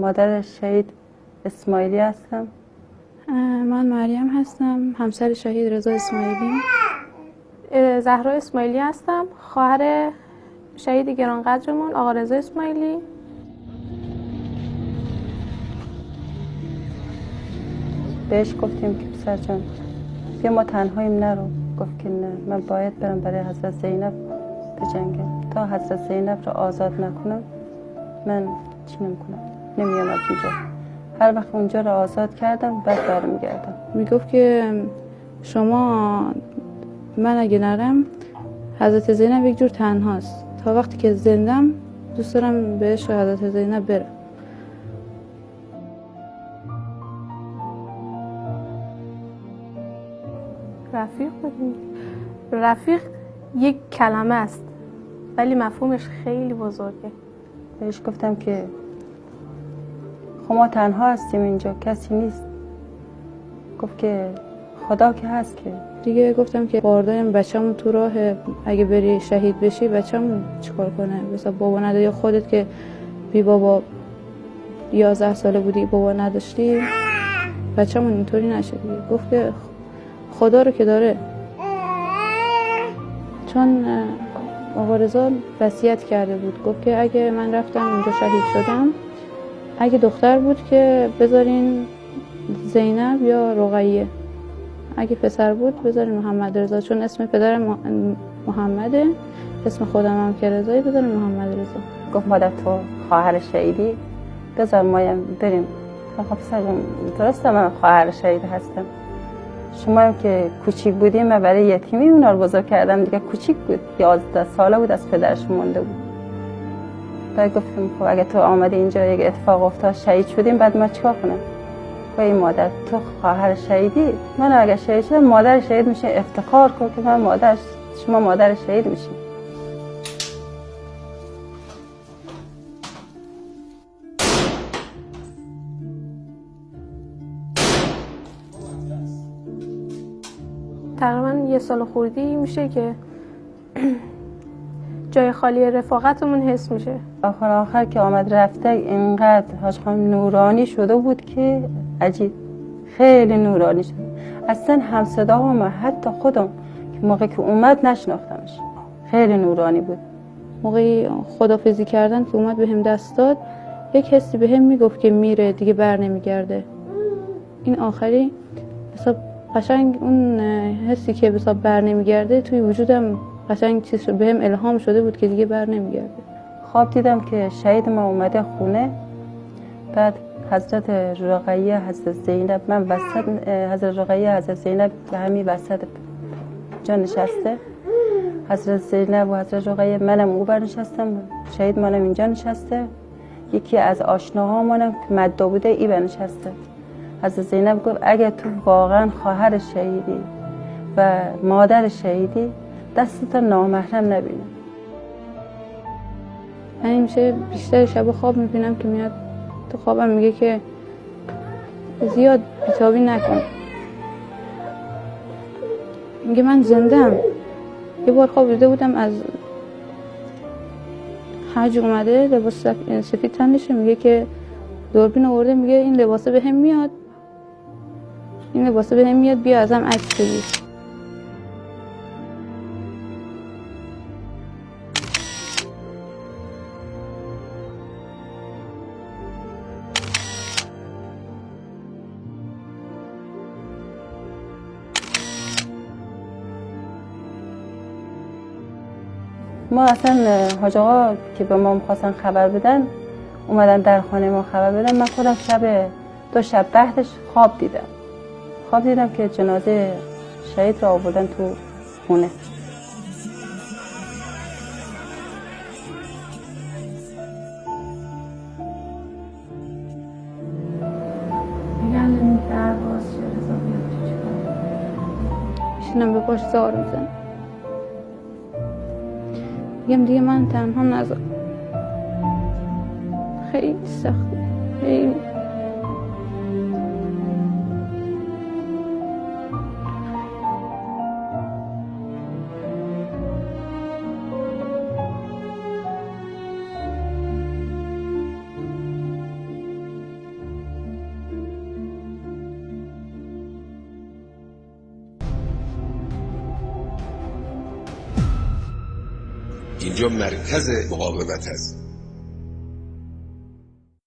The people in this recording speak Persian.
مادر شهید اسماعیلی هستم. من مریم هستم، همسر شهید رضا اسماعیلی. زهرا اسماعیلی هستم، خواهر شهید گرانقدرمون آقا رضا اسماعیلی. بهش گفتیم که پسر جان بیا ما تنهاییم نرو. گفت که نه، من باید برم برای حضرت زینب بجنگم. تا حضرت زینب رو آزاد نکنم من چی نمیکنم، نمیام از اونجا. هر وقت اونجا رو آزاد کردم بعد برمیگردم. میگفت که شما، من اگه نرم حضرت زینب یک جور تنهاست، تا وقتی که زندم دوست دارم بهش حضرت زینب برم. رفیق بودیم. رفیق یک کلمه است ولی مفهومش خیلی بزرگه. بهش گفتم که خب ما تنها هستیم اینجا، کسی نیست. گفت که خدا که هست. که دیگه گفتم که باردارم بچه‌مون تو راه، اگه بری شهید بشی بچه‌مون چیکار کنه؟ مثلا بابا نداری، خودت که بی بابا 11 ساله بودی بابا نداشتی، بچه‌مون اینطوری نشه دیگه. گفت که خدا رو که داره، چون آقا رضا وصیت کرده بود. گفت که اگه من رفتم اونجا شهید شدم، اگه دختر بود که بذارین زینب یا رقیه، اگه پسر بود بذارین محمد رضا، چون اسم پدرم محمده، اسم خودم هم که رضایی، بذارین محمد رضا. گفت مادر تو خواهر شهیدی، بذار ما بریم. خب پسر جان درسته من خواهر شهید هستم، شما هم که کوچیک بودیم من برای یتیمی اونا رو بزرگ کردم دیگه. کوچیک بود، 11 ساله بود از پدرش مونده بود. بعد گفتم خب اگه تو آمدی اینجا یک اتفاق افتاد شهید شدیم، بعد ما چیکار کنم؟ ای مادر تو خواهر شهیدی، من اگه شهید شدم مادر شهید میشه، افتخار کن که من مادر شما مادر شهید میشی. تقریبا 1 سال خوردی میشه که جای خالی رفاقتمون حس میشه. آخر که آمد رفته اینقدر حاج خانم نورانی شده بود که عجیب، خیلی نورانی شد. اصلا همصدا هم حتی خودم که موقع که اومد نشناختمش، خیلی نورانی بود. موقعی خدافظی کردن که اومد بهم دست داد، یک حسی بهم میگفت که میره دیگه بر نمیگرده. این آخری حساب قشنگ اون حسی که حساب بر نمیگرده توی وجودم قشنگ چیز بهم الهام شده بود که دیگه بر نمیگرده. خواب دیدم که شهید ما اومده خونه، بعد حضرت رقیه حضرت زینب، من وسط، حضرت رقیه حضرت زینب به همین وسط جا نشسته، حضرت زینب و حضرت رقیه، منم اونور نشستم، شهید منم اینجا نشسته، یکی از آشناهامونم که مدا بوده ای نشسته. حضرت زینب گفت اگه تو واقعا خواهر شهیدی و مادر شهیدی دستت نامحرم نبینم. من همیشه بیشتر شب خواب میبینم که میاد تو خوابم میگه که زیاد بیتابی نکن، میگه من زندم. یه بار خواب دیده بودم از حج اومده لباس سفید تنشه، میگه که دوربین آورده، میگه این لباسه به هم میاد، این لباسه به هم میاد، بیا ازم عکس بگیر. ما اصلا حاج آقا که به ما می‌خواستن خبر بدن، اومدن در خانه ما خبر بدن، من خودم شب 2 شب بعدش خواب دیدم که جنازه شهید را آوردن تو خونه. میگن در باز چه رضا بیاد تو چیکار؟ میشینم به پاش زار میزنم، میگم دیگه من تنها نذار. خیلی سخته، خیلی. اینجا مرکز مقاومت است.